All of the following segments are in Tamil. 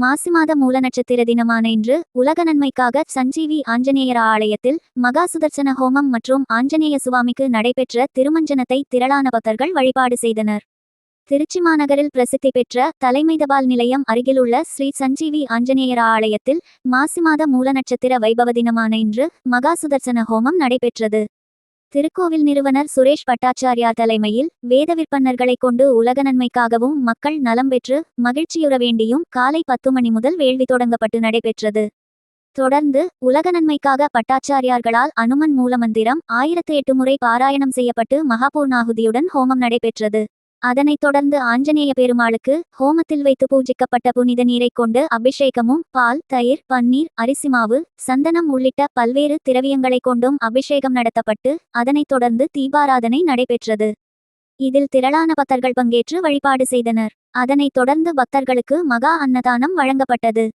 மாசி மாத மூல நட்சத்திர தினமான இன்று உலக நன்மைக்காக சஞ்சீவி ஆஞ்சநேயர் ஆலயத்தில் மகா சுதர்சன ஹோமம் மற்றும் ஆஞ்சநேய சுவாமிக்கு நடைபெற்ற திருமஞ்சனத்தை திரளான பக்தர்கள் வழிபாடு செய்தனர். திருச்சி மாநகரில் பிரசித்தி பெற்ற தலைமை தபால் நிலையம் அருகிலுள்ள ஸ்ரீ சஞ்சீவி ஆஞ்சநேயர் ஆலயத்தில் மாசி மாத மூல நட்சத்திர வைபவ தினமான இன்று மகா சுதர்சன ஹோமம் நடைபெற்றது. திருக்கோவில் நிறுவனர் சுரேஷ் பட்டாச்சாரியார் தலைமையில் வேத விற்பன்னர்களை கொண்டு உலக நன்மைக்காகவும் மக்கள் நலம் பெற்று மகிழ்ச்சியுற வேண்டியும் காலை 10 மணி முதல் வேள்வி தொடங்கப்பட்டு நடைபெற்றது. தொடர்ந்து உலக நன்மைக்காக பட்டாச்சாரியார்களால் அனுமன் மூலமந்திரம் 1008 முறை பாராயணம் செய்யப்பட்டு மகாபூர்ணாகுதியுடன் ஹோமம் நடைபெற்றது. அதனைத் தொடர்ந்து ஆஞ்சநேய பெருமாளுக்கு ஹோமத்தில் வைத்து பூஜிக்கப்பட்ட புனித நீரை கொண்டு அபிஷேகமும் பால், தயிர், பன்னீர், அரிசிமாவு, சந்தனம் உள்ளிட்ட பல்வேறு திரவியங்களை கொண்டும் அபிஷேகம் நடத்தப்பட்டு அதனைத் தொடர்ந்து தீபாராதனை நடைபெற்றது. இதில் திரளான பக்தர்கள் பங்கேற்று வழிபாடு செய்தனர். அதனைத் தொடர்ந்து பக்தர்களுக்கு மகா அன்னதானம் வழங்கப்பட்டது.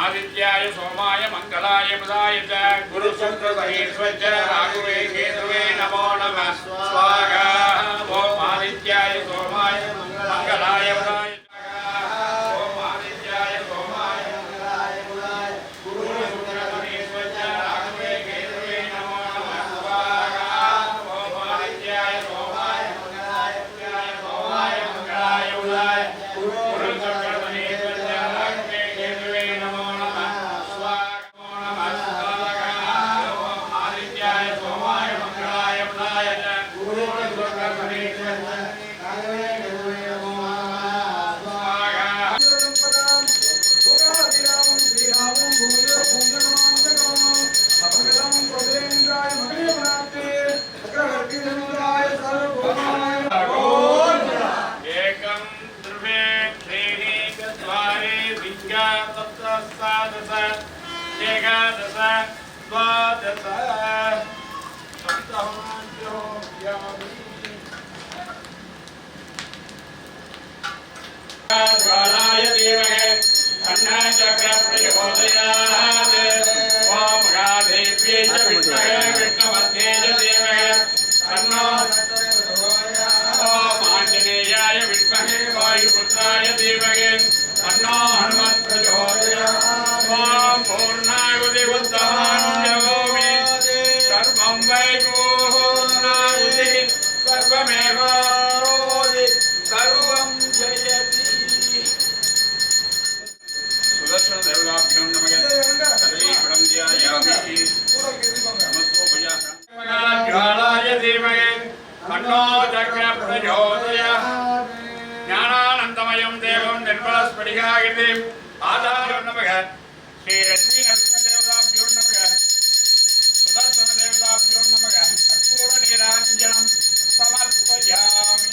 आदित्याय सोमाय मंगलाय बुधाय च गुरु शुक्र महेश्वरश्च राघवे केतवे नमो नमः स्वाहा ओम आदित्याय सोमाय मंगलाय बुधाय ओम आदित्याय सोमाय मंगलाय बुधाय गुरु शुक्र महेश्वरश्च राघवे केतवे नमो नमः स्वाहा ओम आदित्याय सोमाय मंगलाय बुधाय गुरु शुक्र महेश्वरश्च राघवे केतवे नमो ज्वालाय धीमहि तन्नो चक्र प्रचोदयात् ओम राधेभ्ये च विद्महे विष्णुपत्न्ये च धीमहि तन्नो ओम आञ्जनेयाय विद्महे वायुपुत्राय धीमहि तन्नो हनुमत् प्रचोदयात् ओम पूर्णाहुति बुद्धवान्यहोमि सर्वं वै पूर्णाहुति सर्वमेव सर्वं जयति सुदर्शन देवताभ्यो नमः सर्वे प्रणम्यामि नमस्ते ज्वालाय धीमहि तन्नो चक्र प्रचोदयात् ज्ञानानन्दमयं देवं निर्मलस्फटिकाकृतिम् आधारो नमः श्री लक्ष्मी देवताभ्यो नमः सुदर्शन देवताभ्यो नमः कर्पूर नीराञ्जनं समर्पयामि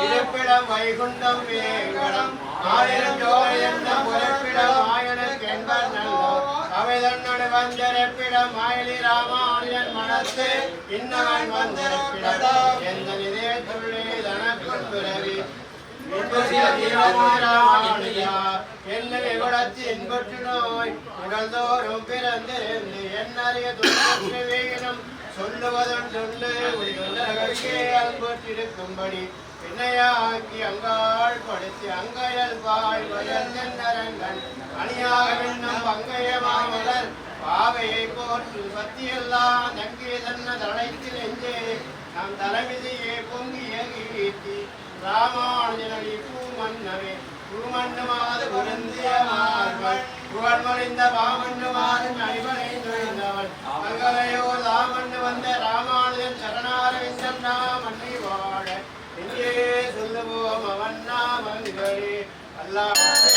இருப்பிடம் வைகுண்டம் வேங்கடம் ஆயிரம் ஜோலை என்ற புறப்பிடம் ஆயனுக்கு என்பர் நல்லோ அவை தன்னோடு வந்திருப்பிடம் ஆயலி ராமானுஜன் மனத்து இன்னவன் வந்திருப்பிடம் எந்த நிதயத்துள்ளே தனக்குள் துறவி என்ன விகுடத்தின் நோய் உடல்தோறும் பிறந்திருந்து என்னறிய துன்பம் சொல்லுவதன் சொல்லு உலகே அன்புற்றிருக்கும்படி பின்னையாக்கி அங்காள் படுத்தி அங்கையல் பாய் வயந்தரங்கள் அணியாக விண்ணும் பங்கைய மாமலர் பாவையை போற்று சத்தியெல்லாம் தங்கே தன்ன தலைத்தில் நெஞ்சே நம் தலைமிதியே பொங்கிய கீர்த்தி ராமானுஜனடி பூமன்னவே பூமண்ணுமாது பொருந்திய மார்பல் புகழ்மறிந்த பாமண்ணுமாறு அடிபடைந்தவன் மங்களையோ தாமண்ணு வந்த ராமானுஜன் சரணாரவிந்தம் நாம் அன்றி வாழ எங்கே சொல்லுவோம் அவன் நாமங்களே அல்லாஹ்